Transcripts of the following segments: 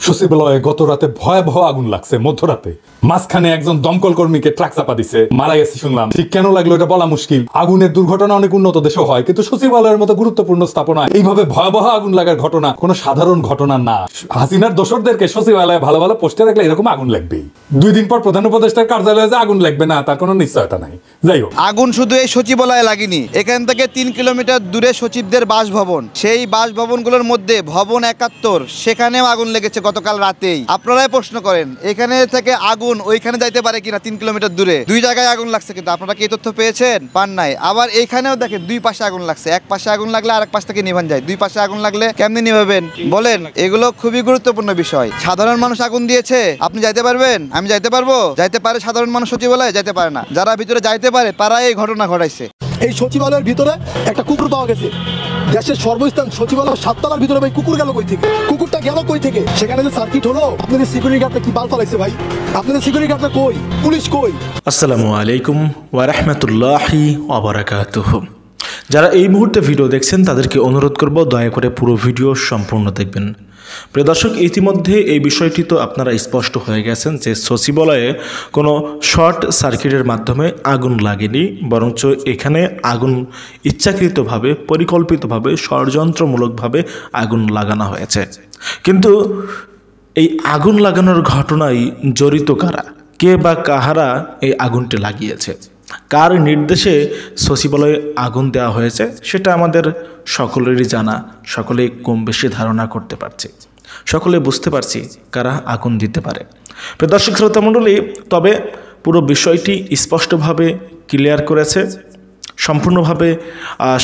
সচিবালয়ে গত রাতে ভয়াবহ আগুন লাগছে মধ্যরাতে। মাঝখানে একজন দমকল কর্মীকে ট্রাক চাপা দিছে, মারা গেছে শুনলাম। ঠিক কেন লাগলো এটা বলা মুশকিল। আগুনের দুর্ঘটনা অনেক উন্নত দেশেও হয়, কিন্তু সচিবালয়ের মতো গুরুত্বপূর্ণ স্থাপনায় এইভাবে ভয়াবহ আগুন লাগার ঘটনা কোনো সাধারণ ঘটনা না। হাসিনার দোসরদেরকে সচিবালয়ে ভালো ভালো পোস্টে রাখলে এরকম আগুন লাগবেই। 2 দিন পর প্রধান উপদেষ্টার কার্যালয়ে যে আগুন লাগবে না তার কোনো নিশ্চয়তা নাই। যাই হোক, আগুন শুধু এই সচিবালয়ে লাগেনি, এখান থেকে 3 কিলোমিটার দূরে সচিবদের বাসভবন, সেই বাসভবনগুলোর মধ্যে ভবন 71 সেখানেও আগুন লেগেছে গতকাল রাতেই। আপনারাই প্রশ্ন করেন এখানে থেকে আগুন ওইখানে যাইতে পারে কিনা। 3 কিলোমিটার দূরে 2 জায়গায় আগুন লাগছে, কিন্তু আপনারা কি এই তথ্য পেয়েছেন? পান নাই। আবার এইখানেও দেখেন 2 পাশে আগুন লাগছে। এক পাশে আগুন লাগলে আরেক পাশ থেকে নিভান যায়, 2 পাশে আগুন লাগলে কেমনি নিভাবেন বলেন? এগুলো খুবই গুরুত্বপূর্ণ বিষয়। সাধারণ মানুষ আগুন দিয়েছে, আপনি যাইতে পারবেন? আমি যাইতে পারবো? যাইতে পারে সাধারণ মানুষ সচিবালয়ে? যাইতে পারে না। যারা ভিতরে যাইতে পারে তারা এই ঘটনা ঘটাইছে। এই সচিবালয়ের ভিতরে একটা কুকুর পাওয়া গেছে। দেশের সর্বস্থান সচিবালয়ের 7 তলার ভিতরে ভাই কুকুর গেল কই থেকে? কুকুরটা গেল কই থেকে? সেখানে যে সার্কিট হলো, আপনাদের সিকিউরিটি গার্ডটা কি বাল ফালাইছে ভাই? আপনাদের সিকিউরিটি গার্ডটা কই? পুলিশ কই? আসসালামু আলাইকুম ওয়া রাহমাতুল্লাহি ওয়া বারাকাতুহু। যারা এই মুহূর্তে ভিডিও দেখছেন তাদেরকে অনুরোধ করব দয়া করে পুরো ভিডিও সম্পূর্ণ দেখবেন। প্রিয় দর্শক, ইতিমধ্যে এই বিষয়টি তো আপনারা স্পষ্ট হয়ে গেছেন যে সচিবালয়ে কোনো শর্ট সার্কিটের মাধ্যমে আগুন লাগেনি, বরঞ্চ এখানে আগুন ইচ্ছাকৃতভাবে পরিকল্পিতভাবে ষড়যন্ত্রমূলকভাবে আগুন লাগানো হয়েছে। কিন্তু এই আগুন লাগানোর ঘটনায় জড়িত কারা, কে বা কাহারা এই আগুনটি লাগিয়েছে, কার নির্দেশে সচিবালয়ে আগুন দেওয়া হয়েছে, সেটা আমাদের সকলেরই জানা। সকলে কম বেশি ধারণা করতে পারছি, সকলে বুঝতে পারছি কারা আগুন দিতে পারে। প্রিয় দর্শক শ্রোতা মণ্ডলী, তবে পুরো বিষয়টি স্পষ্টভাবে ক্লিয়ার করেছে, সম্পূর্ণভাবে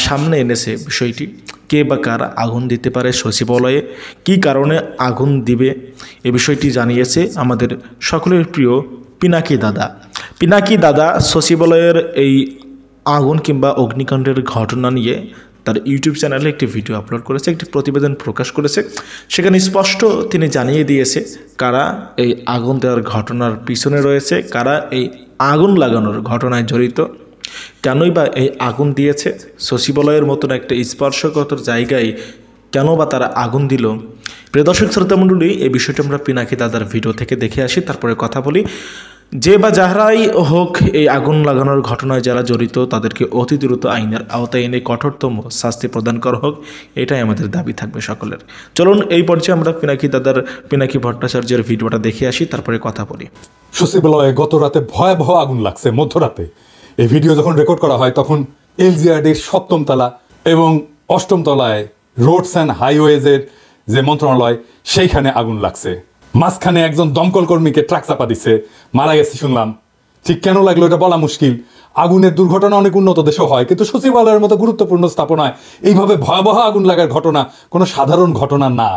সামনে এনেছে বিষয়টি, কে বা কারা আগুন দিতে পারে সচিবালয়ে, কী কারণে আগুন দিবে, এ বিষয়টি জানিয়েছে আমাদের সকলের প্রিয় পিনাকি দাদা। পিনাকি দাদা সচিবালয়ের এই আগুন কিংবা অগ্নিকাণ্ডের ঘটনা নিয়ে তার ইউটিউব চ্যানেলে একটি ভিডিও আপলোড করেছে, একটি প্রতিবেদন প্রকাশ করেছে। সেখানে স্পষ্ট তিনি জানিয়ে দিয়েছে কারা এই আগুন দেওয়ার ঘটনার পিছনে রয়েছে, কারা এই আগুন লাগানোর ঘটনায় জড়িত, কেনই বা এই আগুন দিয়েছে, সচিবালয়ের মতন একটা স্পর্শকাতর জায়গায় কেন বা তারা আগুন দিল। প্রিয় দর্শক শ্রোতা মণ্ডলী, এই বিষয়টি আমরা পিনাকি দাদার ভিডিও থেকে দেখে আসি, তারপরে কথা বলি। যে বা যাহারাই হোক এই আগুন লাগানোর ঘটনায় যারা জড়িত তাদেরকে অতি দ্রুত আইনের আওতায় এনে কঠোরতম শাস্তি প্রদান করা হোক, এটাই আমাদের দাবি থাকবে সকলের। চলুন এই পর্যায়ে আমরা পিনাকি ভট্টাচার্যের ভিডিওটা দেখে আসি, তারপরে কথা বলি। সচিবালয়ে গত রাতে ভয়াবহ আগুন লাগছে মধ্যরাতে। এই ভিডিও যখন রেকর্ড করা হয় তখন এলজিআরডির 7ম তলা এবং 8ম তলায় রোডস অ্যান্ড হাইওয়েজের যে মন্ত্রণালয়, সেইখানে আগুন লাগছে। মাঝখানে একজন দমকল কর্মীকে ট্রাক চাপা দিছে, মারা গেছে শুনলাম। ঠিক কেন লাগলো এটা বলা মুশকিল। আগুনের দুর্ঘটনা অনেক উন্নত দেশেও হয়, কিন্তু সচিবালয়ের মতো গুরুত্বপূর্ণ স্থাপনায় এইভাবে ভয়াবহ আগুন লাগার ঘটনা কোনো সাধারণ ঘটনা না।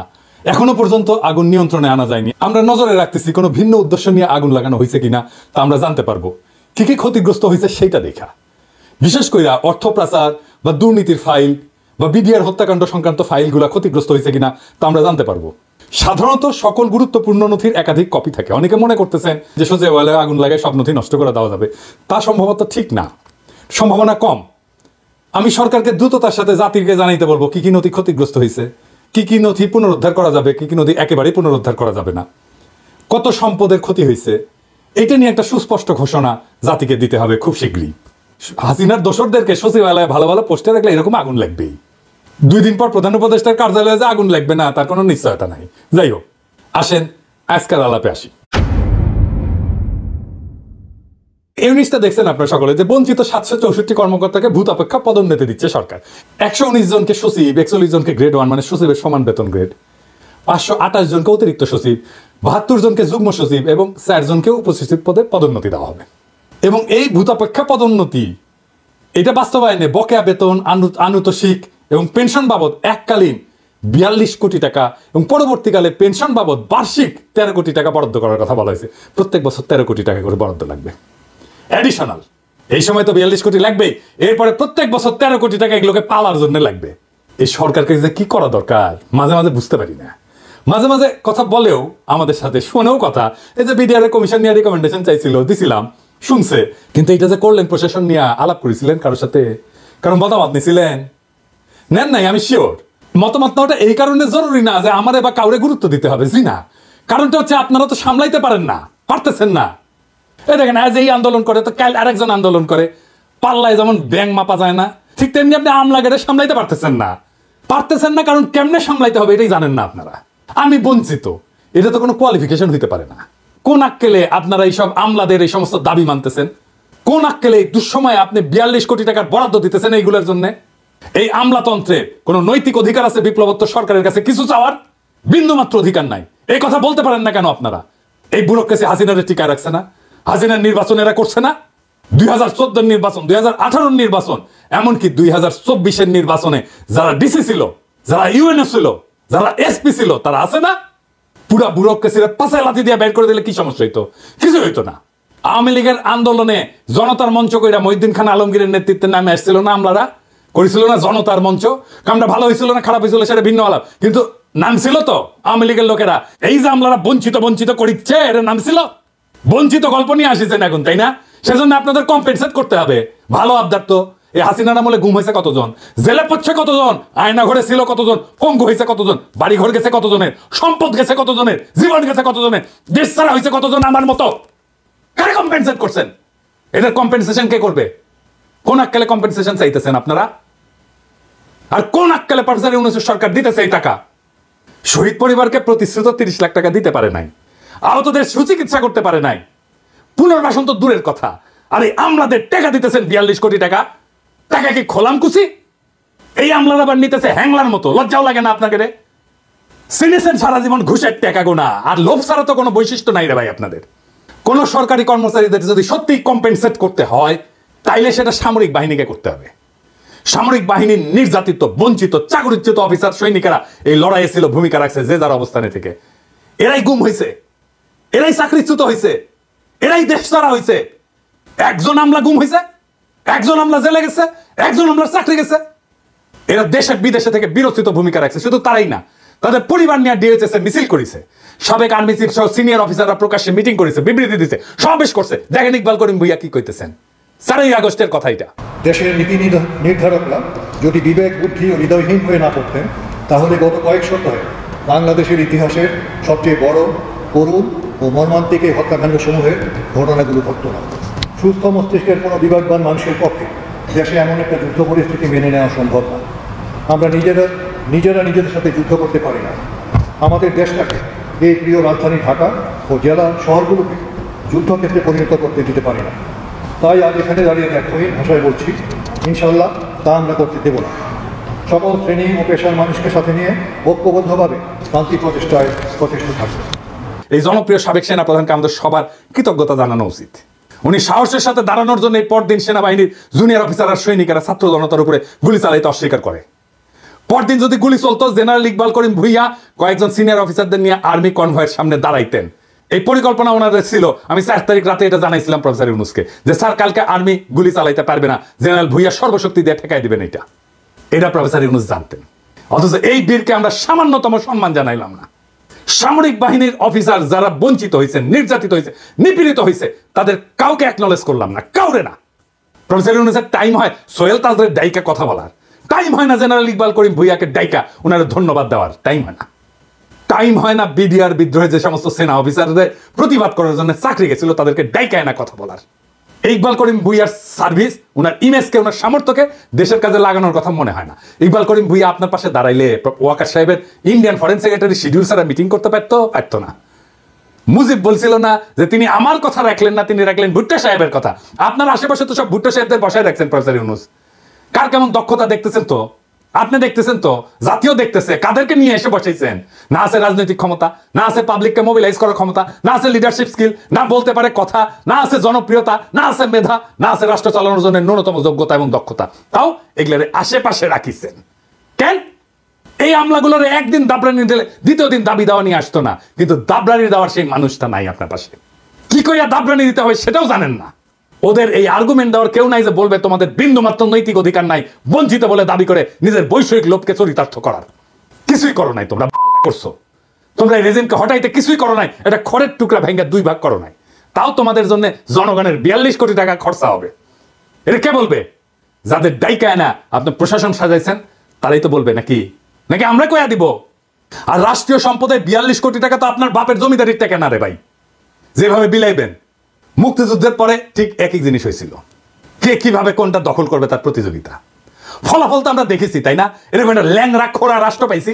এখনো পর্যন্ত আগুন নিয়ন্ত্রণে আনা যায়নি। আমরা নজরে রাখতেছি কোনো ভিন্ন উদ্দেশ্য নিয়ে আগুন লাগানো হয়েছে কিনা, তা আমরা জানতে পারবো। কি কি ক্ষতিগ্রস্ত হয়েছে সেইটা দেখা, বিশেষ করে অর্থ পাচার বা দুর্নীতির ফাইল বা বিডিআর হত্যাকাণ্ড সংক্রান্ত ফাইলগুলা ক্ষতিগ্রস্ত হয়েছে কিনা তা আমরা জানতে পারবো। সাধারণত সকল গুরুত্বপূর্ণ নথির একাধিক কপি থাকে। অনেকে মনে করতেছেন যে সচিবালয়ে আগুন লাগায় সব নথি নষ্ট করে দেওয়া যাবে, তা সম্ভবত ঠিক না, সম্ভাবনা কম। আমি সরকারকে দ্রুততার সাথে জাতিকে জানাইতে বলবো কি কি নথি ক্ষতিগ্রস্ত হয়েছে, কি কি নথি পুনরুদ্ধার করা যাবে, কি কি নথি একেবারেই পুনরুদ্ধার করা যাবে না, কত সম্পদের ক্ষতি হয়েছে, এটা নিয়ে একটা সুস্পষ্ট ঘোষণা জাতিকে দিতে হবে খুব শীঘ্রই। হাসিনার দোসরদেরকে সচিবালয়ে ভালো ভালো পোস্টে রাখলে এরকম আগুন লাগবেই। 2 দিন পর প্রধান উপদেষ্টার কার্যালয়ে যে আগুন লাগবে না তার কোনো নিশ্চয়তা নাই। যাই হোক, আসেন আজকাল আলাপে আসি। এই জিনিসটা দেখছেন আপনারা সকলে যে বঞ্চিত 764 কর্মকর্তাকে ভূত অপেক্ষা পদোন্নতি দিচ্ছে সরকার। 119 জনকে সচিব, 41 জনকে গ্রেড 1 মানে সচিবের সমান বেতন গ্রেড, 528 জনকে অতিরিক্ত সচিব, 72 জনকে যুগ্ম সচিব এবং 4 জনকে উপসচিব পদে পদোন্নতি দেওয়া হবে। এবং এই ভূত অপেক্ষা পদোন্নতি এটা বাস্তবায়নে বকেয়া বেতন, আনুতোষিক এবং পেনশন বাবদ এককালীন 42 কোটি টাকা এবং পরবর্তীকালে পেনশন বাবদ বার্ষিক 13 কোটি টাকা বরাদ্দ করার কথা বলা হয়েছে। প্রত্যেক বছর 13 কোটি টাকা করে বরাদ্দ লাগবে অ্যাডিশনাল। এই সময় তো 42 কোটি লাগবে, এরপরে প্রত্যেক বছর 13 কোটি টাকা এগুলোকে পাওয়ার জন্য লাগবে। এই সরকারকে যে কি করা দরকার মাঝে মাঝে বুঝতে পারি না। মাঝে মাঝে কথা বলেও আমাদের সাথে শোনেও কথা, এই যে বিডিআর কমিশন নিয়ে রিকমেন্ডেশন চাইছিল, দিছিলাম, শুনছে, কিন্তু এটা যে করলেন প্রশাসন নিয়ে আলাপ করেছিলেন কারোর সাথে, কারণ মতামত নিছিলেন? নেন নাই, আমি শিওর। মতামত নেওয়াটা এই কারণে জরুরি না যে আমাদের বা কাউরে গুরুত্ব দিতে হবে, জি না, কারণটা হচ্ছে আপনারা তো সামলাইতে পারেন না, পারতেছেন না। এই দেখেন আজ এই আন্দোলন করে তো কাল আরেকজন আন্দোলন করে, পাল্লায় যেমন ব্যাং মাপা যায় না, ঠিক তেমনি আপনি আমলাগেরে সামলাইতে পারতেছেন না কারণ কেমনে সামলাইতে হবে এটাই জানেন না আপনারা। আমি বঞ্চিত, এটা তো কোনো কোয়ালিফিকেশন হইতে পারে না। কোন আক্কেলে আপনারা এইসব আমলাদের এই সমস্ত দাবি মানতেছেন? কোন আক্কেলে দুঃসময়ে আপনি 42 কোটি টাকার বরাদ্দ দিতেছেন এইগুলোর জন্য? এই আমলাতন্ত্রে কোনো নৈতিক অধিকার আছে বিপ্লবোত্তর সরকারের কাছে কিছু চাওয়ার? বিন্দুমাত্র অধিকার নাই। এই কথা বলতে পারেন না কেন আপনারা? এই ব্যুরোক্রেসি হাসিনারে টিকায় রাখছে না? হাসিনার নির্বাচন এরা করছে না? 2014 নির্বাচন, 2018 নির্বাচন, এমনকি 2024 নির্বাচনে যারা ডিসি ছিল, যারা ইউএনও ছিল, যারা এসপি ছিল, তারা আছে না? পুরা ব্যুরোক্রেসিরা পাশে লাথি দিয়ে বের করে দিলে কি সমস্যা হইতো? কিছু হইতো না। আওয়ামী লীগের আন্দোলনে জনতার মঞ্চ কইরা মহিউদ্দিন খান আলমগীরের নেতৃত্বে নামে আসছিল না আমলারা? করেছিল না জনতার মঞ্চ? কামটা ভালো হয়েছিল না খারাপ হয়েছিল সেটা ভিন্ন আলাপ, কিন্তু নামছিল তো আওয়ামী লীগের লোকেরা। এই যে আমলারা বঞ্চিত করিচ্ছে, এটা নামছিল? বঞ্চিত গল্প নিয়ে আসিছেন এখন, তাই না? সেজন্য আপনাদের কম্পেনসেট করতে হবে। ভালো আবদার তো। এই হাসিনার আমলে গুম হয়েছে কতজন, জেলে পড়ছে কতজন, আয়না ঘরে ছিল কতজন, পঙ্গু হয়েছে কতজন, বাড়ি ঘর গেছে কতজনের, সম্পদ গেছে কতজনের, জীবন গেছে কতজনের, দেশ ছাড়া হয়েছে কতজন আমার মতো। কারে কম্পেনসেট করছেন? এটার কম্পেনসেশন কে করবে? কোন আক্কেলে কম্পেনসেশন চাইতেছেন আপনারা? আর কোন আক্কেলে প্রফেসর ইউনূসের সরকার দিতেছে এই টাকা? শহীদ পরিবারকে প্রতিশ্রুত 30 লাখ টাকা দিতে পারে নাই, আহতদের সুচিকিৎসা করতে পারে নাই, পুনর্বাসন তো দূরের কথা। আরে আমলাদের টাকা দিতেছেন 42 কোটি টাকা। টাকা কি খোলাম কুচি? এই আমলারা আবার নিতেছে হ্যাংলার মতো। লজ্জাও লাগে না আপনাকে রে? সিনেছেন সারা জীবন ঘুষের টাকা গোনা, আর লোভ ছাড়া তো কোনো বৈশিষ্ট্য নাই রে ভাই আপনাদের। কোন সরকারি কর্মচারীদের যদি সত্যি কম্পেনসেট করতে হয়, তাইলে সেটা সামরিক বাহিনীকে করতে হবে। সামরিক বাহিনীর নির্যাতিত, বঞ্চিত, চাকরিচ্যুত অফিসার সৈনিকেরা এই লড়াইয়ে ছিল, ভূমিকা রাখছে যে যার অবস্থানে থেকে। এরাই গুম হয়েছে, এরাই চাকরিচ্যুত হয়েছে, এরাই দেশ ছাড়া হয়েছে। একজন আমলা গুম হয়েছে, একজন আমলা জেলে গেছে, একজন আমলার চাকরি গেছে। এরা দেশে বিদেশে থেকে বিরোচিত ভূমিকা রাখছে। শুধু তারাই না, তাদের পরিবার নিয়ে ডিএইচএস এর মিছিল করেছে, সাবেক আর্মি চিফ সহ সিনিয়র অফিসাররা প্রকাশ্যে মিটিং করেছে, বিবৃতি দিয়েছে, সমাবেশ করছে। দেখেন ইকবাল করিম ভুইয়া কি কইতেছেন 4ই আগস্টের কথা। এটা দেশের নীতি নির্ধারকরা যদি বিবেক, বুদ্ধি ও হৃদয়হীন হয়ে না পড়তেন, তাহলে গত কয়েক সপ্তাহে বাংলাদেশের ইতিহাসের সবচেয়ে বড়, করুণ ও মর্মান্তিক এই হত্যাকাণ্ড সমূহের ঘটনাগুলো ঘটত না। সুস্থ মস্তিষ্কের কোনো বিবেকবান মানুষের পক্ষে দেশে এমন একটা যুদ্ধ পরিস্থিতি মেনে নেওয়া সম্ভব না। আমরা নিজেরা নিজেদের সাথে যুদ্ধ করতে পারি না। আমাদের দেশটাকে, এই প্রিয় রাজধানী ঢাকা ও জেলা শহরগুলোকে যুদ্ধক্ষেত্রে পরিণত করতে দিতে পারি না। তাই আজ এখানে দাঁড়িয়ে ব্যাখ্যাহীন ভাষায় বলছি, ইনশাল্লাহ তা আমরা করতে দেব না। সকল শ্রেণী ও পেশার মানুষকে সাথে নিয়ে ঐক্যবদ্ধভাবে শান্তি প্রচেষ্টায় প্রচেষ্ট থাকবে। এই জনপ্রিয় সাবেক সেনা প্রধানকে আমাদের সবার কৃতজ্ঞতা জানানো উচিত। উনি সাহসের সাথে দাঁড়ানোর জন্য পরদিন সেনাবাহিনীর জুনিয়র অফিসার আর সৈনিকেরা ছাত্র জনতার উপরে গুলি চালাইতে অস্বীকার করে। পরদিন যদি গুলি চলতো, জেনারেল ইকবাল করিম ভুইয়া কয়েকজন সিনিয়র অফিসারদের নিয়ে আর্মি কনভয়ের সামনে দাঁড়াইতেন। এই পরিকল্পনা ওনাদের ছিল। আমি 4 তারিখ রাতে এটা জানাইছিলাম প্রফেসর ইউনূসকে, যে স্যার কালকে আর্মি গুলি চালাইতে পারবে না, জেনারেল ভুইয়া সর্বশক্তি দিয়ে ঠেকাই দিবেন। এটা প্রফেসর ইউনূস জানতেন। অথচ এই বীরকে আমরা সামান্যতম সম্মান জানাইলাম না। সামরিক বাহিনীর অফিসার যারা বঞ্চিত হয়েছে, নির্যাতিত হয়েছে, নিপীড়িত হয়েছে, তাদের কাউকে অ্যাকনলেজ করলাম না, কাউরে না। প্রফেসর ইউনূসের টাইম হয় সোহেল তাজদের ডাইকা কথা বলার, টাইম হয় না জেনারেল ইকবাল করিম ভুইয়াকে ডাইকা ওনার ধন্যবাদ দেওয়ার, টাইম হয় না। টাইম হয় না বিডিআর বিদ্রোহে যে সমস্ত সেনা অফিসারদের প্রতিবাদ করার জন্য চাকরি গেছিল তাদেরকে ডাইকায় না কথা বলার। ইকবাল করিম ভুইয়ার সার্ভিস, ওনার ইমেজকে, ওনার সামর্থ্যকে দেশের কাজে লাগানোর কথা মনে হয় না। ইকবাল করিম ভুইয়া আপনার পাশে দাঁড়াইলে ওয়াকার সাহেবের ইন্ডিয়ান ফরেন সেক্রেটারি শিডিউল ছাড়া মিটিং করতে পারতো না। মুজিব বলছিল না যে তিনি আমার কথা রাখলেন না, তিনি রাখলেন ভুট্টো সাহেবের কথা। আপনার আশেপাশে তো সব ভুট্টো সাহেবদের বসায় রাখছেন প্রফেসর ইউনূস। কার কেমন দক্ষতা দেখতেছেন তো, আপনি দেখতেছেন তো, জাতীয় দেখতেছে। কাদেরকে নিয়ে এসে বসাইছেন? না আছে রাজনৈতিক ক্ষমতা, না আছে পাবলিককে মোবিলাইজ করার ক্ষমতা, না আছে লিডারশিপ স্কিল, না বলতে পারে কথা, না আছে জনপ্রিয়তা, না আছে মেধা, না আছে রাষ্ট্র চালানোর জন্য ন্যূনতম যোগ্যতা এবং দক্ষতা। তাও এগুলোর আশেপাশে রাখিছেন কেন? এই আমলাগুলোর একদিন দাবরানি দিলে দ্বিতীয় দিন দাবি দেওয়া নিয়ে আসতো না, কিন্তু দাবরানি দেওয়ার সেই মানুষটা নাই আপনার পাশে। কি কইয়া দাবরানি দিতে হয় সেটাও জানেন না। ওদের এই আর্গুমেন্ট দেওয়ার কেউ নাই যে বলবে তোমাদের বিন্দুমাত্র নৈতিক অধিকার নাই, বঞ্চিত বলে দাবি করে নিজের বৈষয়িক লোভকে চরিতার্থ করার। কিছুই করো নাই তোমরা, করছো তোমরা এই রেজিমকে হটাইতে কিছুই করো নাই। এটা খড়ের টুকরা ভেঙে 2 ভাগ করো নাই। তাও তোমাদের জন্য জনগণের 42 কোটি টাকা খরচা হবে। এটা কে বলবে? যাদের ডাইকায় না আপনি প্রশাসন সাজাইছেন তারাই তো বলবে। নাকি আমরা কয়া দিব? আর রাষ্ট্রীয় সম্পদে 42 কোটি টাকা তো আপনার বাপের জমিদারির টাকা না রে ভাই, যেভাবে বিলাইবেন। মুক্তিযুদ্ধের পরে ঠিক একই জিনিস হয়েছিল, কে কিভাবে কোনটা দখল করবে তার প্রতিযোগিতা। ফলাফল তো আমরা দেখেছি, তাই না? এরকম একটা ল্যাংরা খোড়া রাষ্ট্র পাইছি।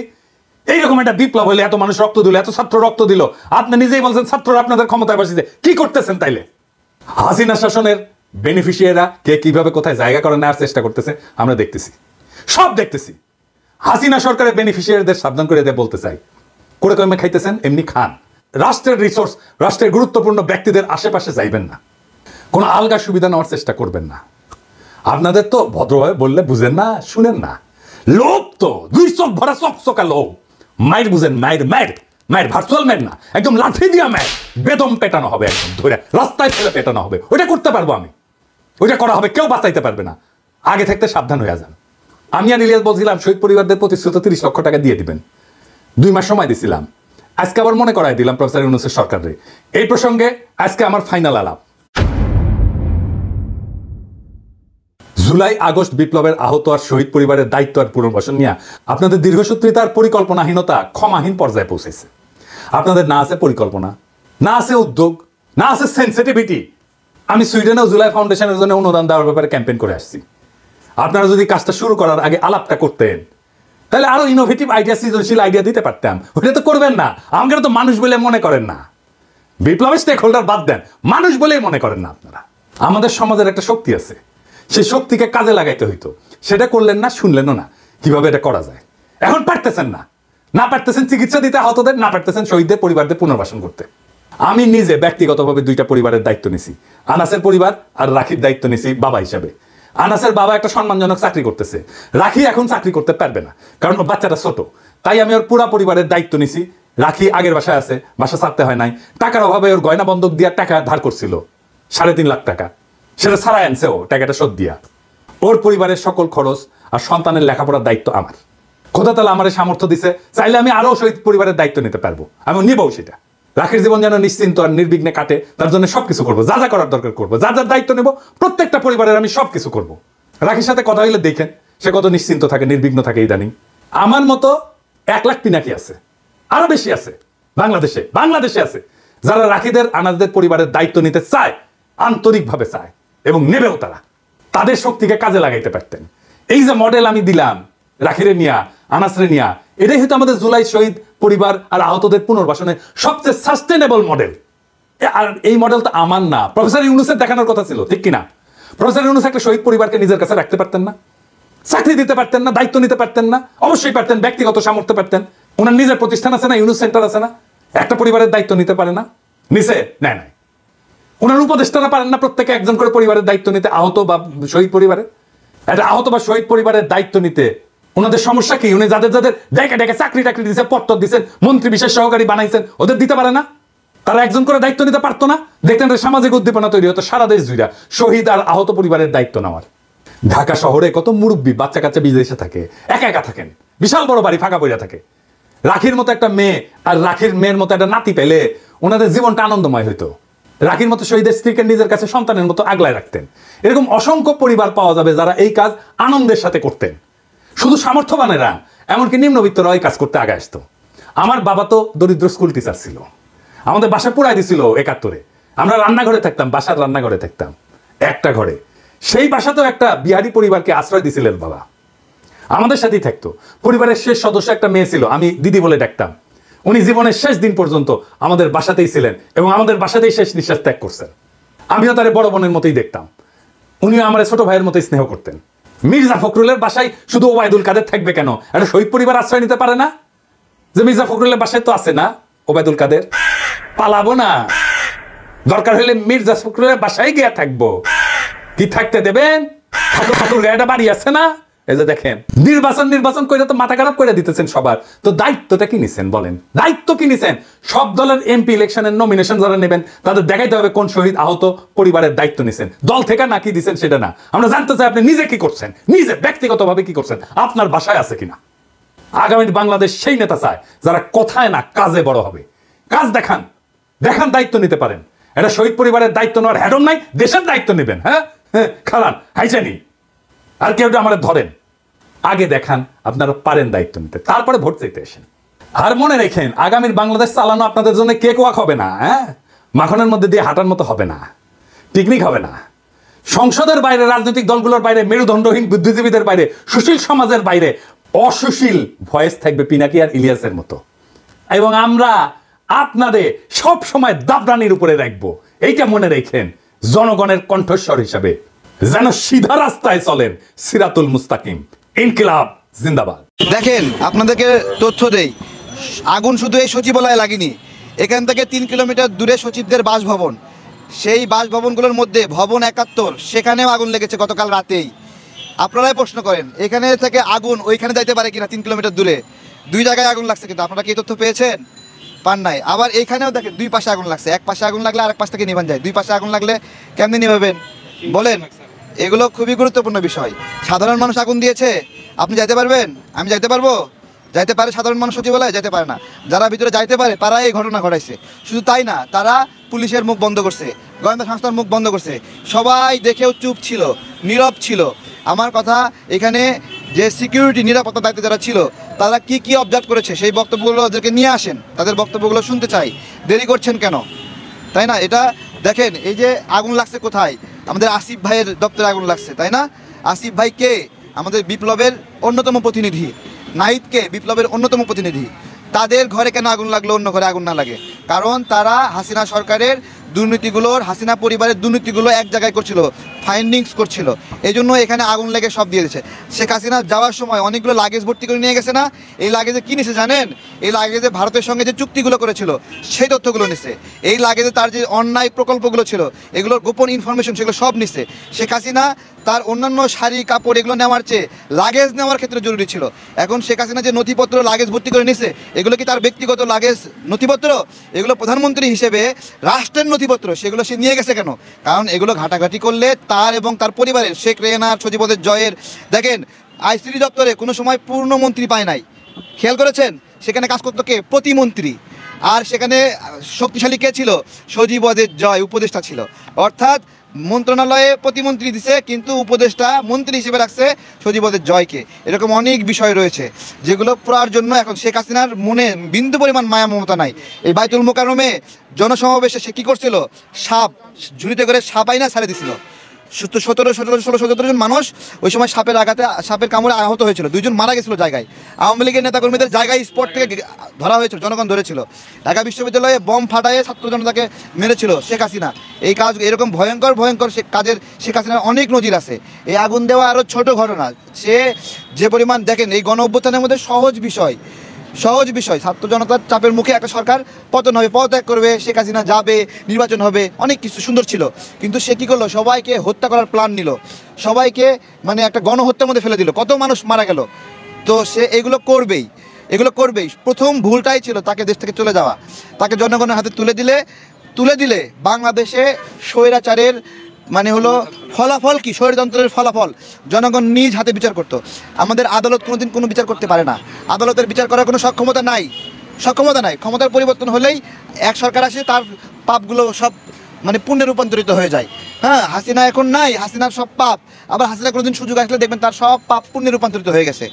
এইরকম একটা বিপ্লব হলে এত মানুষ রক্ত দিল, এত ছাত্র রক্ত দিল, আপনি নিজেই বলছেন ছাত্ররা আপনাদের ক্ষমতায় বসেছে, কি করতেছেন তাইলে? হাসিনা শাসনের বেনিফিশিয়ারিরা কে কিভাবে কোথায় জায়গা করে নেওয়ার চেষ্টা করতেছে আমরা দেখতেছি, সব দেখতেছি। হাসিনা সরকারের বেনিফিশিয়ারিদের সাবধান করে দিয়ে বলতে চাই, করে কমে খাইতেছেন এমনি খান। রাষ্ট্রের রিসোর্স, রাষ্ট্রের গুরুত্বপূর্ণ ব্যক্তিদের আশেপাশে যাইবেন না, কোনো আলগা সুবিধা নেওয়ার চেষ্টা করবেন না। আপনাদের তো ভদ্রভাবে বললে বুঝেন না, শুনেন না। লোভ তো দুই চোখ ভরা চকচকা লোভ। মায়ের বুঝেন, মায়ের মায়ের মায়ের ভার্চুয়াল মায়ের না, একদম লাঠি দিয়া মায়ের বেদম পেটানো হবে, একদম ধরে রাস্তায় ফেলে পেটানো হবে। ওইটা করতে পারবো আমি, ওইটা করা হবে, কেউ বাঁচাইতে পারবে না। আগে থাকতে সাবধান হয়ে যান। আমি আর ইলিয়াস বলছিলাম শহীদ পরিবারদের প্রতিশ্রুত 30 লক্ষ টাকা দিয়ে দিবেন, 2 মাস সময় দিছিলাম। আজকে আবার মনে করাই দিলাম প্রফেসর ইউনূসের সরকারের। এই প্রসঙ্গে আজকে আমার ফাইনাল আলাপ। জুলাই আগস্ট বিপ্লবের আহত আর শহীদ পরিবারের দায়িত্ব আর পুনর্বাসন নিয়ে আপনাদের দীর্ঘসূত্রিতার পরিকল্পনাহীনতা ক্ষমাহীন পর্যায়ে পৌঁছেছে। আপনাদের না আছে পরিকল্পনা, না আছে উদ্যোগ, না আছে সেন্সিটিভিটি। আমি সুইডেনেও জুলাই ফাউন্ডেশনের জন্য অনুদান দেওয়ার ব্যাপারে ক্যাম্পেইন করে আসছি। আপনারা যদি কাজটা শুরু করার আগে আলাপটা করতেন, তাহলে আরো ইনোভেটিভ আইডিয়া, সৃজনশীল আইডিয়া দিতে পারতাম। ওইটা তো করবেন না। আমাকে তো মানুষ বলে মনে করেন না, বিপ্লবের স্টেক হোল্ডার বাদ দেন, মানুষ বলেই মনে করেন না আপনারা। আমাদের সমাজের একটা শক্তি আছে, সেই শক্তিকে কাজে লাগাইতে হইতো, সেটা করলেন না, শুনলেনও না কিভাবে এটা করা যায়। এখন পারতেছেন না, না পারতেছেন চিকিৎসা দিতে আহতদের, না পারতেছেন শহীদদের পরিবারদের পুনর্বাসন করতে। আমি নিজে ব্যক্তিগতভাবে 2টা পরিবারের দায়িত্ব নিছি, আনাসের পরিবার আর রাখির দায়িত্ব নিছি বাবা হিসাবে। আনাসের বাবা একটা সম্মানজনক চাকরি করতেছে, রাখি এখন চাকরি করতে পারবে না কারণ ওর বাচ্চাটা ছোট, তাই আমি ওর পুরা পরিবারের দায়িত্ব নিছি। রাখি আগের বাসায় আছে, বাসা ছাড়তে হয় নাই, টাকার অভাবে ওর গয়না বন্ধক দিয়া টাকা ধার করছিল 3.5 লাখ টাকা, সেটা ছাড়াই আনছে ও টাকাটা শোধ দিয়া। ওর পরিবারের সকল খরচ আর সন্তানের লেখাপড়ার দায়িত্ব আমার। খোদা তাআলা আমার সামর্থ্য দিছে, চাইলে আমি আরো শহীদ পরিবারের দায়িত্ব নিতে পারবো, আমি নিবও সেটা। রাখির জীবন যেন নিশ্চিন্ত আর নির্বিঘ্নে কাটে, তার জন্য সবকিছু করবো, যা যা করার দরকার করবো, যা যার দায়িত্ব নেবো, প্রত্যেকটা পরিবারের আমি সবকিছু করবো। রাখির সাথে কথা হইলে দেখেন সে কত নিশ্চিন্ত থাকে, নির্বিঘ্ন থাকে। ইদানিং আমার মতো 1 লাখ পিনাকি আছে, আরো বেশি আছে বাংলাদেশে আছে, যারা রাখিদের আনাসদের পরিবারের দায়িত্ব নিতে চায়, আন্তরিকভাবে চায় এবং নেবেও। তারা তাদের শক্তিকে কাজে লাগাইতে পারতেন। এই যে মডেল আমি দিলাম রাখিরে নিয়া, আনাসরে নিয়া, এটাই হয়তো আমাদের জুলাই শহীদ পরিবার আর আহতদের পুনর্বাসনের সবচেয়ে সাস্টেনেবল মডেল। আর এই মডেল তো আমার না, প্রফেসর ইউনূসের দেখানোর কথা ছিল, ঠিক কিনা? প্রফেসর ইউনূস একটা শহীদ পরিবারকে নিজের কাছে রাখতে পারতেন না, চাকরি দিতে পারতেন না, দায়িত্ব নিতে পারতেন না? অবশ্যই পারতেন, ব্যক্তিগত সামর্থ্য পারতেন। ওনার নিজের প্রতিষ্ঠান আছে না, ইউনূস সেন্টার আছে না, একটা পরিবারের দায়িত্ব নিতে পারে না? নিছে? নাই। ওনার উপদেষ্টারা পারেন না প্রত্যেকে একজন করে পরিবারের দায়িত্ব নিতে, আহত বা শহীদ পরিবারের? একটা আহত বা শহীদ পরিবারের দায়িত্ব নিতে ওনাদের সমস্যা কি? উনি যাদের ডেকে ডেকে চাকরি টাকরি দিয়েছেন, পত্তর দিচ্ছেন, মন্ত্রী বিশেষ সহকারী বানাইছেন, ওদের দিতে পারে না? তারা একজন করে দায়িত্ব নিতে পারতো না? দেখতেন সামাজিক উদ্দীপনা তৈরি হতো সারা দেশ জুড়ে শহীদ আর আহত পরিবারের দায়িত্ব নেওয়ার। ঢাকা শহরে কত মুরব্বী বাচ্চা কাচ্চা বিদেশে থাকে, একা একা থাকেন, বিশাল বড় বাড়ি ফাঁকা পড়ে থাকে। রাখির মতো একটা মেয়ে আর রাখির মেয়ের মতো একটা নাতি পেলে ওনাদের জীবনটা আনন্দময় হইতো। রাখির মতো শহীদের স্ত্রীকে নিজের কাছে সন্তানের মতো আগলায় রাখতেন। এরকম অসংখ্য পরিবার পাওয়া যাবে যারা এই কাজ আনন্দের সাথে করতেন। শুধু সামর্থ্যবানেরা, এমনকি নিম্নবিত্তরা এই কাজ করতে আগে আসতো। আমার বাবা তো দরিদ্র স্কুল টিচার ছিল, আমাদের বাসা পুরাই দিছিল 71-এ। আমরা রান্নাঘরে থাকতাম, বাসার রান্নাঘরে থাকতাম একটা ঘরে। সেই বাসাতেও একটা বিহারি পরিবারকে আশ্রয় দিছিলেন বাবা, আমাদের সাথেই থাকতো। পরিবারের শেষ সদস্য একটা মেয়ে ছিল, আমি দিদি বলে ডাকতাম। উনি জীবনের শেষ দিন পর্যন্ত আমাদের বাসাতেই ছিলেন এবং আমাদের বাসাতেই শেষ নিঃশ্বাস ত্যাগ করছেন। আমিও তার বড় বোনের মতোই দেখতাম, উনিও আমার ছোট ভাইয়ের মতোই স্নেহ করতেন। মির্জা ফখরুলের বাসায় শুধু ওবায়দুল কাদের থাকবে কেন? একটা শহীদ পরিবার আশ্রয় নিতে পারে না? যে মির্জা ফখরুলের বাসায় তো আছে না ওবায়দুল কাদের, পালাবো না? দরকার হলে মির্জা ফখরুলের বাসায় গিয়া থাকবো। কি থাকতে দেবেন? ঠাকুর গায়েটা বাড়ি আছে না? এই যে দেখেন, নির্বাচন করে তো মাথা খারাপ করে দিতেছেন সবার। তো দায়িত্বটা কি নিছেন বলেন? দায়িত্ব কি নিছেন? সব দলের এমপি ইলেকশনের নমিনেশন যারা নেবেন তাদের দেখাইতে হবে কোন শহীদ আহত পরিবারের দায়িত্ব নিছেন। দল থেকে নাকি দিচ্ছেন সেটা না, আমরা জানতে চাই আপনি নিজে কি করছেন, নিজে ব্যক্তিগতভাবে কি করছেন, আপনার বাসায় আছে কিনা। আগামী বাংলাদেশ সেই নেতা চায় যারা কথায় না কাজে বড় হবে। কাজ দেখান, দায়িত্ব নিতে পারেন। এটা শহীদ পরিবারের দায়িত্ব নেওয়ার হ্যাডম নাই, দেশের দায়িত্ব নেবেন। হ্যাঁ, খালান হাইজানি আর কেউ আমাদের ধরেন। আগে দেখান আপনারা পারেন দায়িত্ব নিতে, তারপরে ভোট চাইতে আসেন। আর মনে রেখেন, আগামীর বাংলাদেশ চালানো আপনাদের জন্য কেক ওয়াক হবে না, হ্যাঁ, মাখনের মধ্যে দিয়ে হাঁটার মতো হবে না, পিকনিক হবে না। সংসদের বাইরে, রাজনৈতিক দলগুলোর বাইরে, মেরুদণ্ডহীন বুদ্ধিজীবীদের বাইরে, সুশীল সমাজের বাইরে অসুশীল ভয়েস থাকবে পিনাকি আর ইলিয়াসের মতো। এবং আমরা আপনাদের সব সময় দাবরানির উপরে রাখবো, এইটা মনে রেখেন, জনগণের কণ্ঠস্বর হিসাবে যেন সিধা রাস্তায় চলেন। সিরাতুল মুস্তাকিম, ইনকিলাব জিন্দাবাদ। দেখেন, আপনাদেরকে তথ্য দেই, আগুন শুধু এই সচিবালয়ে লাগেনি। এখান থেকে 3 কিলোমিটার দূরে সচিবদের বাসভবন, সেই বাসভবনগুলোর মধ্যে ভবন 71, সেখানেও আগুন লেগেছে গতকাল রাতেই। আপনারাই প্রশ্ন করেন, এখানে থেকে আগুন ওইখানে যাইতে পারে কিনা? 3 কিলোমিটার দূরে 2 জায়গায় আগুন লাগছে, কিন্তু আপনারা কি তথ্য পেয়েছেন? পান নাই। আবার এইখানেও দেখেন 2 পাশে আগুন লাগছে, এক পাশে আগুন লাগলে আরেক পাশ থেকে নিভান যায়। 2 পাশে আগুন লাগলে কেমনি নিভাবেন বলেন? এগুলো খুবই গুরুত্বপূর্ণ বিষয়। সাধারণ মানুষ আগুন দিয়েছে, আপনি যাইতে পারবেন? আমি যাইতে পারবো? যাইতে পারে সাধারণ মানুষ সচিবালয়ে? যেতে পারে না। যারা ভিতরে যাইতে পারে তারা এই ঘটনা ঘটাইছে। শুধু তাই না, তারা পুলিশের মুখ বন্ধ করছে, গোয়েন্দা সংস্থার মুখ বন্ধ করছে, সবাই দেখেও চুপ ছিল, নীরব ছিল। আমার কথা, এখানে যে সিকিউরিটি নিরাপত্তা দায়িত্বে যারা ছিল তারা কি কি অবজার্ভ করেছে সেই বক্তব্যগুলো ওদেরকে নিয়ে আসেন, তাদের বক্তব্যগুলো শুনতে চাই। দেরি করছেন কেন, তাই না? এটা দেখেন, এই যে আগুন লাগছে কোথায়? আমাদের আসিফ ভাইয়ের দপ্তরে আগুন লাগছে, তাই না? আসিফ ভাই কে? আমাদের বিপ্লবের অন্যতম প্রতিনিধি। নাহিদকে বিপ্লবের অন্যতম প্রতিনিধি। তাদের ঘরে কেন আগুন লাগলো, অন্য ঘরে আগুন না লাগে? কারণ তারা হাসিনা সরকারের দুর্নীতিগুলোর, হাসিনা পরিবারের দুর্নীতিগুলো এক জায়গায় করছিল, ফাইন্ডিংস করছিল। এই জন্য এখানে আগুন লেগে সব দিয়ে দিয়েছে। শেখ হাসিনা যাওয়ার সময় অনেকগুলো লাগেজ ভর্তি করে নিয়ে গেছে না? এই লাগেজে কী নিছে জানেন? এই লাগেজে ভারতের সঙ্গে যে চুক্তিগুলো করেছিল সেই তথ্যগুলো নিছে। এই লাগেজে তার যে অন্যায় প্রকল্পগুলো ছিল, এগুলোর গোপন ইনফরমেশন, সেগুলো সব নিছে। শেখ হাসিনা তার অন্যান্য শাড়ি কাপড় এগুলো নেওয়ার চেয়ে লাগেজ নেওয়ার ক্ষেত্রে জরুরি ছিল। এখন শেখ হাসিনা যে নথিপত্র লাগেজ ভর্তি করে নিছে, এগুলো কি তার ব্যক্তিগত লাগেজ নথিপত্র? এগুলো প্রধানমন্ত্রী হিসেবে রাষ্ট্রের নথিপত্র, সেগুলো সে নিয়ে গেছে কেন? কারণ এগুলো ঘাটাঘাটি করলে তার এবং তার পরিবারের, শেখ রেহানার, সচিবদের জয়ের, দেখেন আইসিডি দপ্তরে কোনো সময় পূর্ণ মন্ত্রী পায় নাই, খেয়াল করেছেন? সেখানে কাজ করতো কে? প্রতিমন্ত্রী। আর সেখানে শক্তিশালী কে ছিল? সচিবদের জয় উপদেষ্টা ছিল। অর্থাৎ মন্ত্রণালয়ে প্রতিমন্ত্রী দিছে, কিন্তু উপদেষ্টা মন্ত্রী হিসেবে রাখছে সচিবদের জয়কে। এরকম অনেক বিষয় রয়েছে যেগুলো পড়ার জন্য এখন শেখ হাসিনার মনে বিন্দু পরিমাণ মায়া মমতা নাই। এই বাইতুল মোকাররমে জনসমাবেশে সে কী করছিল? সাপ ঝুড়িতে করে সাপ আইনা ছাড়ে দিছিল। 17 জন মানুষ ওই সময় সাপের আঘাতে, সাপের কামড়ে আহত হয়েছিল, 2 জন মারা গেছিল জায়গায়। আওয়ামী লীগের নেতাকর্মীদের জায়গায় স্পট থেকে ধরা হয়েছিল, জনগণ ধরেছিল। ঢাকা বিশ্ববিদ্যালয়ে বম ফাটায়ে ছাত্র জনতাকে মেরেছিল শেখ হাসিনা। এই কাজ, এরকম ভয়ঙ্কর ভয়ঙ্কর কাজের শেখ হাসিনার অনেক নজির আছে। এই আগুন দেওয়া আরও ছোট ঘটনা। সে যে পরিমাণ, দেখেন এই গণ অভ্যুত্থানের মধ্যে সহজ বিষয়, ছাত্র জনতার চাপের মুখে একটা সরকার পতন হবে, পদত্যাগ করবে, শেখ হাসিনা যাবে, নির্বাচন হবে, অনেক কিছু সুন্দর ছিল। কিন্তু সে কী করলো? সবাইকে হত্যা করার প্ল্যান নিল, সবাইকে মানে একটা গণহত্যার মধ্যে ফেলে দিল, কত মানুষ মারা গেল। তো সে এগুলো করবেই। প্রথম ভুলটাই ছিল তাকে দেশ থেকে চলে যাওয়া। তাকে জনগণের হাতে তুলে দিলে বাংলাদেশে স্বৈরাচারের মানে হলো ফলাফল কি? স্বৈরতন্ত্রের ফলাফল জনগণ নিজ হাতে বিচার করতো। আমাদের আদালত কোনোদিন কোনো বিচার করতে পারে না, আদালতের বিচার করার কোনো সক্ষমতা নাই। ক্ষমতার পরিবর্তন হলেই এক সরকার আসে, তার পাপগুলো সব মানে পুণ্যে রূপান্তরিত হয়ে যায়। হ্যাঁ, হাসিনা এখন নাই, হাসিনার সব পাপ, আবার হাসিনা কোনোদিন সুযোগ আসলে দেখবেন তার সব পাপ পুণ্যে রূপান্তরিত হয়ে গেছে।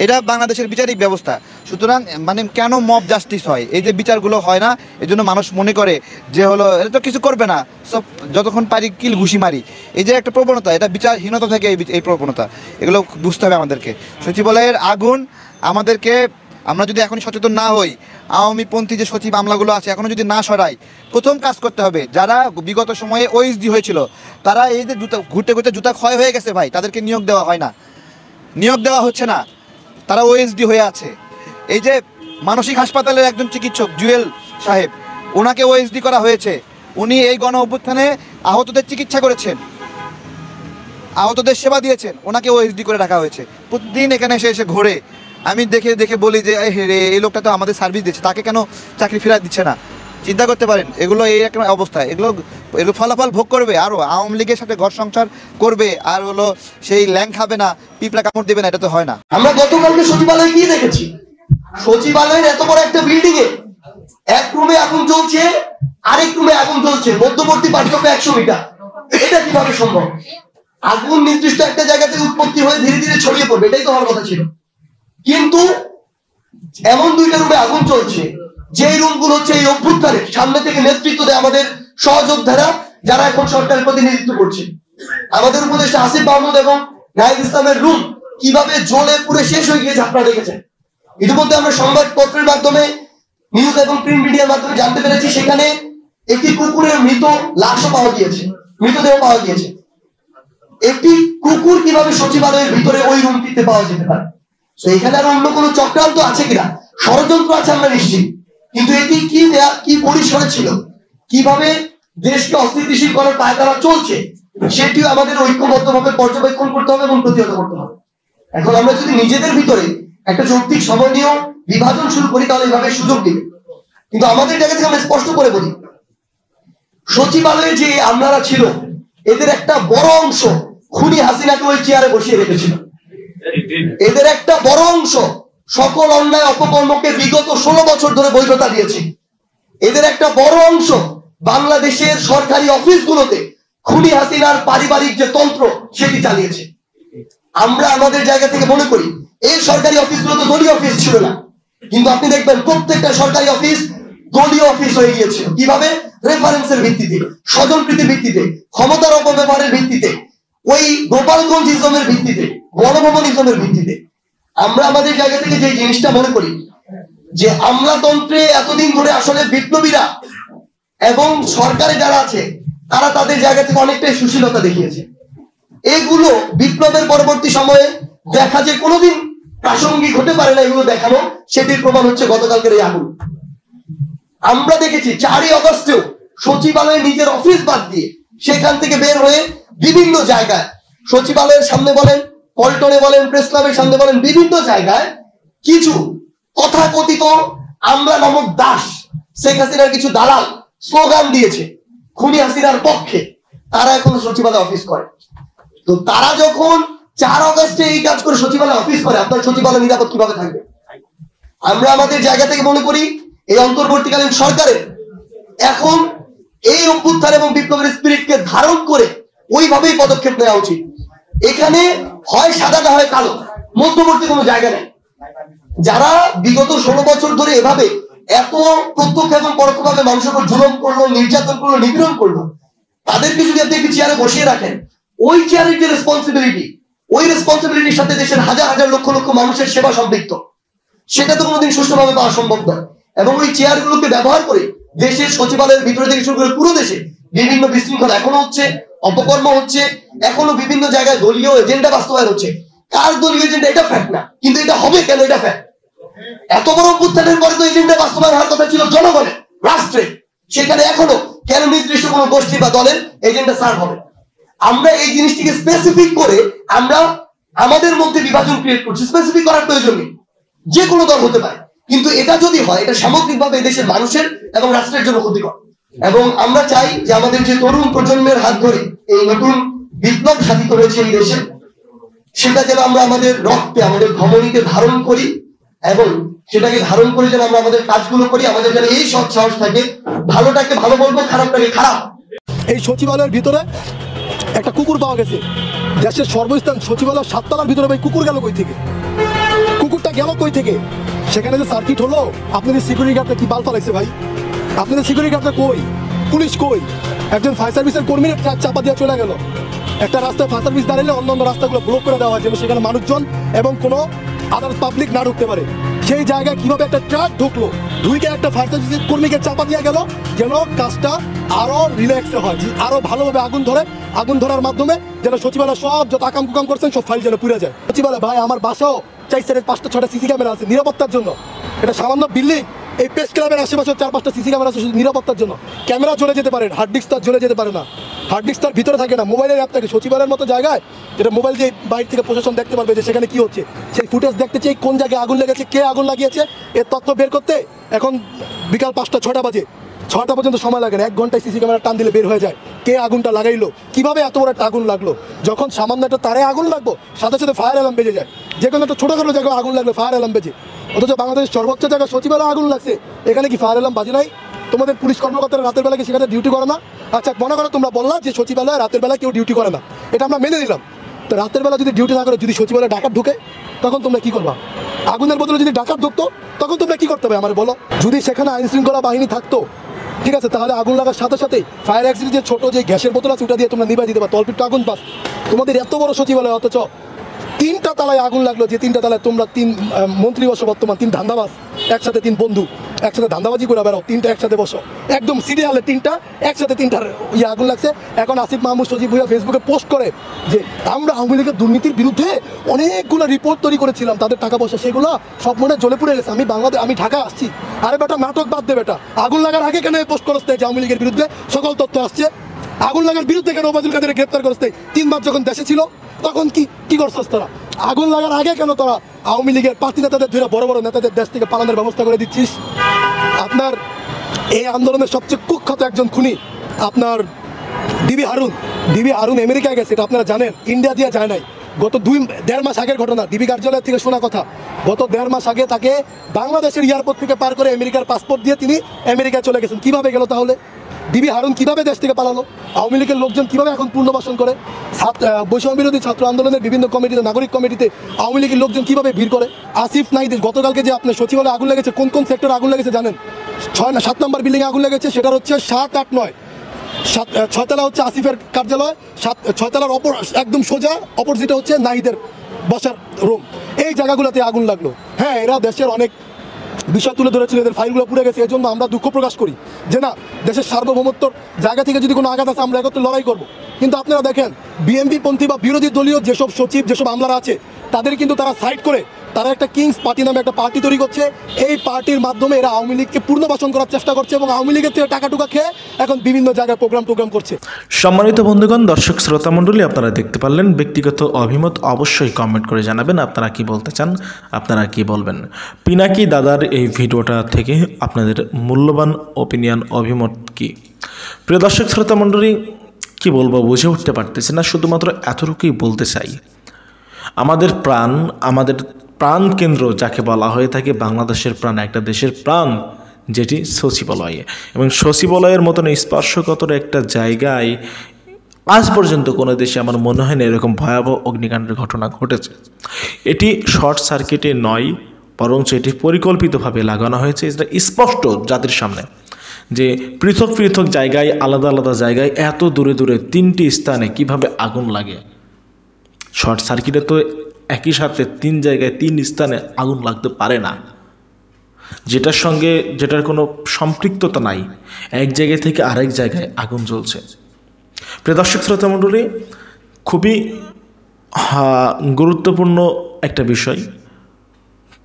এটা বাংলাদেশের বিচারিক ব্যবস্থা। সুতরাং মানে কেন মব জাস্টিস হয়? এই যে বিচারগুলো হয় না, এই জন্য মানুষ মনে করে যে হলো এটা তো কিছু করবে না, সব যতক্ষণ পারি কিল ঘুষি মারি। এই যে একটা প্রবণতা, এটা বিচারহীনতা থেকে এই প্রবণতা, এগুলো বুঝতে হবে আমাদেরকে। সচিবালয়ের আগুন আমাদেরকে, আমরা যদি এখন সচেতন না হই, আওয়ামীপন্থী যে সচিব আমলাগুলো আছে এখনও যদি না সরাই, প্রথম কাজ করতে হবে যারা বিগত সময়ে ওএসডি হয়েছিল, তারা এই যে ঘুরতে জুতা ক্ষয় হয়ে গেছে ভাই, তাদেরকে নিয়োগ দেওয়া হচ্ছে না, তারা ওএসডি হয়ে আছে। এই যে মানসিক হাসপাতালের একজন চিকিৎসক জুয়েল সাহেব, ওনাকে ওএসডি করা হয়েছে। উনি এই গণ অভ্যুত্থানে আহতদের চিকিৎসা করেছেন, আহতদের সেবা দিয়েছেন, ওনাকে ওএসডি করে রাখা হয়েছে। প্রতিদিন এখানে এসে ঘোরে। আমি দেখে বলি যে এই লোকটা তো আমাদের সার্ভিস দিচ্ছে, তাকে কেন চাকরি ফেরত দিচ্ছে না? চিন্তা করতে পারেন। এগুলো এই একটা অবস্থায় এগুলো ফলাফল ভোগ করবে, আরও আওয়ামী লীগের সাথে ঘর সংসার করবে, আর হলো সেই ল্যাং খাবে না, পিঁপড়া কামড় দেবে না, এটা তো হয় না। আমরা গতকালকে সচিবালয়ে গিয়ে দেখেছি, সচিবালয়ের এত বড় একটা বিল্ডিং এ এক রুমে আগুন জ্বলছে, আরেক রুমে আগুন জ্বলছে, মধ্যবর্তী পার্থক্য 100 মিটার। এটা কিভাবে সম্ভব? আগুন নির্দিষ্ট একটা জায়গা থেকে উৎপত্তি হয়ে ধীরে ধীরে ছড়িয়ে পড়বে, এটাই তো হওয়ার কথা ছিল। কিন্তু এমন দুইটা রুমে আগুন চলছে, যে রুমগুলো হচ্ছে এই অভ্যুত্থানের সামনে থেকে নেতৃত্ব দেয় আমাদের সহযোদ্ধারা, যারা এখন সরকারের প্রতিনিধিত্ব করছে। আমাদের উপদেষ্টা আসিফ মাহমুদ এবং নাহিদ ইসলামের রুম কিভাবে জ্বলে পুড়ে শেষ হয়ে গিয়েছে আপনারা দেখেছেন। ইতিমধ্যে আমরা সংবাদপত্রের মাধ্যমে, নিউজ এবং প্রিন্ট মিডিয়ার মাধ্যমে জানতে পেরেছি সেখানে একটি কুকুরের মৃত লাশও পাওয়া গিয়েছে, মৃতদেহ পাওয়া গিয়েছে। একটি কুকুর কিভাবে সচিবালয়ের ভিতরে ওই রুমটিতে পাওয়া যেতে পারে? তো এখানে আর অন্য কোনো চক্রান্ত আছে কিনা, ষড়যন্ত্র আছে আমরা নিশ্চিত, কিন্তু এটি কি পরিসরে ছিল, কিভাবে দেশকে অস্থিতিশীল করার পায়তারা চলছে, সেটিও আমাদের ঐক্যবদ্ধভাবে পর্যবেক্ষণ করতে হবে এবং প্রতিহত করতে হবে। এখন আমরা যদি নিজেদের ভিতরে একটা যৌক্তিক সমন্বয় বিভাজন শুরু করি তাহলে এইভাবে সুযোগ দিবে। কিন্তু আমাদের জায়গা থেকে আমরা স্পষ্ট করে বলি, সচিবালয়ে যে আমলারা ছিল এদের একটা বড় অংশ খুনি হাসিনাকে ওই চেয়ারে বসিয়ে রেখেছিল। এদের একটা বড় অংশ সকল অন্যায় অপকর্মকে বিগত 16 বছর ধরে বৈধতা দিয়েছে। এদের একটা বড় অংশ বাংলাদেশের সরকারি অফিসগুলোতে খুনি হাসিনার পারিবারিক যে তন্ত্র সেটি চালিয়েছে। আমরা আমাদের জায়গা থেকে মনে করি এই সরকারি অফিসগুলো তো দলীয় অফিস ছিল না, কিন্তু আপনি দেখবেন প্রত্যেকটা সরকারি অফিস দলীয় অফিস হয়ে গিয়েছিল। কিভাবে? রেফারেন্সের ভিত্তিতে, স্বজনপ্রীতির ভিত্তিতে, ক্ষমতার অপব্যবহারের ভিত্তিতে, ওই গোপালগঞ্জ ইজমের ভিত্তিতে, গণভবন ইজমের ভিত্তিতে। আমরা আমাদের জায়গা থেকে যে জিনিসটা মনে করি যে আমলাতন্ত্রে এতদিন ধরে আসলে বিপ্লবীরা এবং সরকারে যারা আছে তারা তাদের জায়গা থেকে অনেকটাই সুশীলতা দেখিয়েছে। এগুলো বিপ্লবের পরবর্তী সময়ে দেখা যে কোনোদিন প্রাসঙ্গিক হতে পারে না, এগুলো দেখানো, সেটির প্রমাণ হচ্ছে গতকালকের এই আগুন। আমরা দেখেছি 4ই অগস্টেও সচিবালয়ে নিজের অফিস বাদ দিয়ে সেখান থেকে বের হয়ে বিভিন্ন জায়গায়, সচিবালয়ের সামনে বলেন, পল্টনে বলেন, প্রেস ক্লাবের সামনে বলেন, বিভিন্ন জায়গায় কিছু তথাকথিত আমরা নামক দাস, শেখ হাসিনার কিছু দালাল স্লোগান দিয়েছে খুনি হাসিনার পক্ষে। তারা এখন সচিবালয় অফিস করে। তো তারা যখন 4 অগস্টে এই কাজ করে সচিবালয় অফিস করে, আপনার সচিবালয় নিরাপদ কিভাবে থাকবে? আমরা আমাদের জায়গা থেকে মনে করি এই অন্তর্বর্তীকালীন সরকারের এখন এই অভ্যুত্থান এবং বিপ্লবের স্পিরিটকে ধারণ করে ওইভাবেই পদক্ষেপ নেওয়া উচিত। এখানে হয় সাদা না হয় কালো, মধ্যবর্তী কোনো জায়গা নেই। যারা বিগত 16 বছর ধরে এভাবে এত প্রত্যক্ষ এবং পরোক্ষভাবে মানুষের উপর জুলুম করলো, নির্যাতন করলো, নিপীড়ন করলো, তাদেরকে যদি আপনি একটি চেয়ারে বসিয়ে রাখেন, ওই চেয়ারের যে রেসপন্সিবিলিটি, ওই রেসপন্সিবিলিটির সাথে দেশের হাজার হাজার লক্ষ লক্ষ মানুষের সেবা সম্পৃক্ত, সেটা তো কোনোদিন সুষ্ঠুভাবে পাওয়া সম্ভব নয়। এবং ওই চেয়ারগুলোকে ব্যবহার করে দেশের সচিবালয়ের ভিতরে থেকে শুরু করে পুরো দেশে বিভিন্ন বিশৃঙ্খলা এখনো হচ্ছে, অপকর্ম হচ্ছে, এখনো বিভিন্ন জায়গায় দলীয় এজেন্ডা বাস্তবায়ন হচ্ছে। কার দলীয় এজেন্ডা এটা ফ্যাক্ট না, কিন্তু এটা হবে কেন এটা ফ্যাক্ট। এত বড় অভ্যুত্থানের পরে তো এজেন্ডা বাস্তবায়ন হওয়ার কথা ছিল জনগণের, রাষ্ট্রে, সেখানে এখনো কেন নির্দিষ্ট কোনো গোষ্ঠী বা দলের এজেন্ডা সার্ভ হবে? আমরা এই জিনিসটিকে স্পেসিফিক করে আমরা আমাদের মধ্যে বিভাজন ক্রিয়েট করছি। স্পেসিফিক করার প্রয়োজন নেই, যে কোনো দল হতে পারে, কিন্তু এটা যদি হয় এটা সামগ্রিকভাবে দেশের মানুষের এবং রাষ্ট্রের জন্য ক্ষতিকর। এবং আমরা চাই যে আমাদের যে তরুণ প্রজন্মের হাত ধরে এই নতুন বিপ্লব সাধিত হয়েছে এই দেশে, সেটা যেন আমরা আমাদের রক্তে, আমাদের ধমনীতে ধারণ করি এবং সেটাকে ধারণ করে যেন আমরা আমাদের কাজগুলো করি। আমাদের যেন এই সৎ সাহস থাকে, ভালোটাকে ভালো বলবো, খারাপটাকে খারাপ। এই সচিবালয়ের ভিতরে একটা কুকুর পাওয়া গেছে। দেশের সর্বস্থান সচিবালয়ের 7 তলার ভিতরে ভাই কুকুর গেল কই থেকে? কুকুরটা গেল কই থেকে? সেখানে যে সার্কিট হলো, আপনাদের সিকিউরিটি গার্ডটা কি বাল ফালাইছে ভাই? আপনাদের সিকিউরিটি গার্ডটা কই? পুলিশ কই? একজন ফায়ার সার্ভিসের কর্মীর ট্রাক চাপা দিয়ে চলে গেল। একটা রাস্তায় ফায়ার সার্ভিস দাঁড়ালে অন্য রাস্তাগুলো ব্লক করে দেওয়া হয় যেন সেখানে মানুষজন এবং কোনো আদার্স পাবলিক না ঢুকতে পারে। সেই জায়গায় কিভাবে একটা ট্রাক ঢুকলো, ঢুকে একটা ফায়ার সার্ভিসের কর্মীকে চাপা দিয়ে গেল যেন কাজটা আরো রিল্যাক্সে হয়, আরো ভালোভাবে আগুন ধরে, আগুন ধরার মাধ্যমে যেন সচিবালয় সব যত আকাম কুকাম করছেন সব ফাইল যেন পুড়ে যায়। সচিবালয় ভাই আমার বাসাও 4 সাইডের 5টা 6টা সিসি ক্যামেরা আছে নিরাপত্তার জন্য। এটা সামান্য বিল্ডিং, এই প্রেস ক্লাবের আশেপাশে 4-5টা সিসি ক্যামেরা আছে শুধু নিরাপত্তার জন্য। ক্যামেরা চলে যেতে পারে, হার্ড ডিস্ক তার চলে যেতে পারে না, হার্ড ডিস্ক তার ভিতরে থাকে না, মোবাইলের অ্যাপ থাকে। সচিবালয়ের মতো জায়গায় যেটা মোবাইল দিয়ে বাইরে থেকে প্রশাসন দেখতে পারবে যে সেখানে কি হচ্ছে, সেই ফুটেজ দেখতে চাই, কোন জায়গায় আগুন লেগেছে, কে আগুন লাগিয়েছে, এর তথ্য বের করতে এখন বিকাল 5টা 6টা বাজে, 6টা পর্যন্ত সময় লাগে না। 1 ঘন্টায় সিসি ক্যামেরা টান দিলে বের হয়ে যায় কে আগুনটা লাগাইলো, কিভাবে এত বড় একটা আগুন লাগলো। যখন সামান্য একটা তারে আগুন লাগলো সাথে সাথে ফায়ার অ্যালার্ম বেজে যায়। যে কোনো একটা ছোটোখাটো জায়গায় আগুন লাগলে ফায়ার অ্যালার্ম বেজে, অথচ বাংলাদেশের সর্বোচ্চ জায়গায় সচিবালয়ে আগুন লাগছে, এখানে কি ফায়ার অ্যালার্ম বাজে নাই? তোমাদের পুলিশ কর্মকর্তারা রাতের বেলা কি সেখানে ডিউটি করে না? আচ্ছা মনে করো তোমরা বললা যে সচিবালয়ে রাতের বেলা কেউ ডিউটি করে না, এটা আমরা মেনে নিলাম। তো রাতের বেলা যদি ডিউটি না করে, যদি সচিবালয়ে ডাকাত ঢুকে, তখন তোমরা কি করবা? আগুনের বদলে যদি ডাকাত ঢুকতো তখন তোমরা কি করতে হবে আমার বলো? যদি সেখানে আইন শৃঙ্খলা বাহিনী থাকতো, ঠিক আছে, তাহলে আগুন লাগার সাথে সাথে ফায়ার অ্যাক্সিডেন্ট যে ছোট যে গ্যাসের বোতল আছে ওটা দিয়ে তোমরা নিভাই দিতে পারো, অল্প আগুন পাস। তোমাদের এত বড় সচিবালয়, অথচ 3টা তালায় আগুন লাগলো, যে 3টা তালায় তোমরা 3 মন্ত্রী বসো, বর্তমান 3 ধান্দাবাজ একসাথে, 3 বন্ধু একসাথে ধান্দাবাজি করে বেড়াও, 3টা একসাথে বসো, একদম সিরিয়ালে 3টা একসাথে, 3টার আগুন লাগছে। এখন আসিফ মাহমুদ সজীব ভুইয়া ফেসবুকে পোস্ট করে যে আমরা আওয়ামী লীগের দুর্নীতির বিরুদ্ধে অনেকগুলো রিপোর্ট তৈরি করেছিলাম, তাদের টাকা পয়সা সেগুলো সব মনে জ্বলে পুড়ে গেছে, আমি ঢাকা আসছি। আরে বেটা, নাটক বাদ দে বেটা, আগুন লাগার আগে কেন পোস্ট করতে যে আওয়ামী লীগের বিরুদ্ধে সকল তথ্য আসছে? আগুন লাগার বিরুদ্ধে কেন ওবায়দুল কাদেরকে গ্রেপ্তার করতে 3 মাস যখন দেশে ছিল তখন কি করছস তোরা? আগুন লাগার আগে কেন তোরা আওয়ামী লীগের পার্টি নেতাদের ধরে বড় বড় নেতাদের দেশ থেকে পালানোর ব্যবস্থা করে দিচ্ছিস? আপনার এই আন্দোলনের সবচেয়ে কুখ্যাত একজন খুনি আপনার ডিবি হারুন আমেরিকায় গেছে, এটা আপনারা জানেন, ইন্ডিয়া দিয়ে যায় নাই। গত 1.5 মাস আগের ঘটনা, ডিবি কার্যালয় থেকে শোনা কথা। গত 1.5 মাস আগে তাকে বাংলাদেশের এয়ারপোর্ট থেকে পার করে আমেরিকার পাসপোর্ট দিয়ে তিনি আমেরিকায় চলে গেছেন। কিভাবে গেল তাহলে? ডিবি হারুন কিভাবে দেশ থেকে পালালো? আওয়ামী লীগের লোকজন কিভাবে এখন পুনর্বাসন করে? বৈষম্য বিরোধী ছাত্র আন্দোলনের বিভিন্ন কমিটিতে, নাগরিক কমিটিতে আওয়ামী লীগের লোকজন কিভাবে ভিড় করে? আসিফ নাহিদের গতকালকে যে আপনার সচিবালয়ে আগুন লেগেছে, কোন সেক্টরে আগুন লেগেছে জানেন? 7 নম্বর বিল্ডিংয়ে আগুন লেগেছে, সেটা হচ্ছে 7, 8, 9, 6 তলা হচ্ছে আসিফের কার্যালয়, 6 তলার একদম সোজা অপোজিটে হচ্ছে নাহিদের বসার রুম। এই জায়গাগুলোতে আগুন লাগলো। হ্যাঁ, এরা দেশের অনেক বিষয় তুলে ধরেছিল, এদের ফাইলগুলো পুড়ে গেছে, এজন্য আমরা দুঃখ প্রকাশ করি যে না, দেশের সার্বভৌমত্বর জায়গা থেকে যদি কোনো আঘাত আছে আমরা একত্রে লড়াই করব। কিন্তু আপনারা দেখেন, বিএনপি পন্থী বা বিরোধী দলীয় যেসব সচিব, যেসব আমলারা আছে, তাদের কিন্তু তারা সাইড করে তারা একটা কিংস পার্টি নামে একটা পার্টি তৈরি করছে। এই পার্টির মাধ্যমে এরা আওয়ামী লীগকে পুনর্বাসন করার চেষ্টা করছে এবং আওয়ামী লীগের থেকে টাকা টুকা খেয়ে এখন বিভিন্ন জায়গায় প্রোগ্রাম করছে। সম্মানিত বন্ধুগণ, দর্শক শ্রোতা মণ্ডলী, আপনারা দেখতে পারলেন। ব্যক্তিগত অভিমত অবশ্যই কমেন্ট করে জানাবেন আপনারা কি বলতে চান, আপনারা কি বলবেন। পিনাকি দাদার এই ভিডিওটা থেকে আপনাদের মূল্যবান ওপিনিয়ন, অভিমত কি? প্রিয় দর্শক শ্রোতা মণ্ডলী, কি বলবো বুঝে উঠতে পারতেছি না, শুধুমাত্র এতটুকুই বলতে চাই। আমাদের প্রাণ কেন্দ্র যাকে বলা হয়ে থাকে, বাংলাদেশের প্রাণ, একটা দেশের প্রাণ যেটি সচিবালয়ে, এবং সচিবালয়ের মতন স্পর্শকাতর একটা জায়গায় আজ পর্যন্ত কোনো দেশে আমার মনে হয় না এরকম ভয়াবহ অগ্নিকাণ্ডের ঘটনা ঘটেছে। এটি শর্ট সার্কিটে নয়, বরঞ্চ এটি পরিকল্পিতভাবে লাগানো হয়েছে। এটা স্পষ্ট জাতির সামনে যে পৃথক পৃথক জায়গায়, আলাদা আলাদা জায়গায়, এত দূরে দূরে 3টি স্থানে কিভাবে আগুন লাগে। শর্ট সার্কিটে তো একই সাথে 3 জায়গায় 3 স্থানে আগুন লাগতে পারে না, যেটার কোনো সম্পৃক্ততা নাই, এক জায়গা থেকে আরেক জায়গায় আগুন জ্বলছে। প্রিয় দর্শক শ্রোতা মণ্ডলী, খুবই গুরুত্বপূর্ণ একটা বিষয়,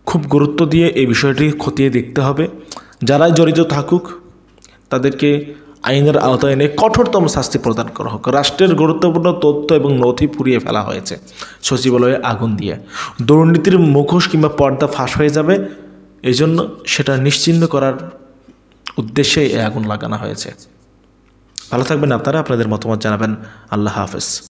খুব গুরুত্ব দিয়ে এই বিষয়টি খতিয়ে দেখতে হবে। যারাই জড়িত থাকুক তাদেরকে আইনের আওতায় এনে কঠোরতম শাস্তি প্রদান করা হোক। রাষ্ট্রের গুরুত্বপূর্ণ তথ্য এবং নথি পুড়িয়ে ফেলা হয়েছে সচিবালয়ে আগুন দিয়ে। দুর্নীতির মুখোশ কিংবা পর্দা ফাঁস হয়ে যাবে, এই জন্য সেটা নিশ্চিহ্ন করার উদ্দেশ্যে এই আগুন লাগানো হয়েছে। ভালো থাকবেন আপনারা, আপনাদের মতামত জানাবেন। আল্লাহ হাফেজ।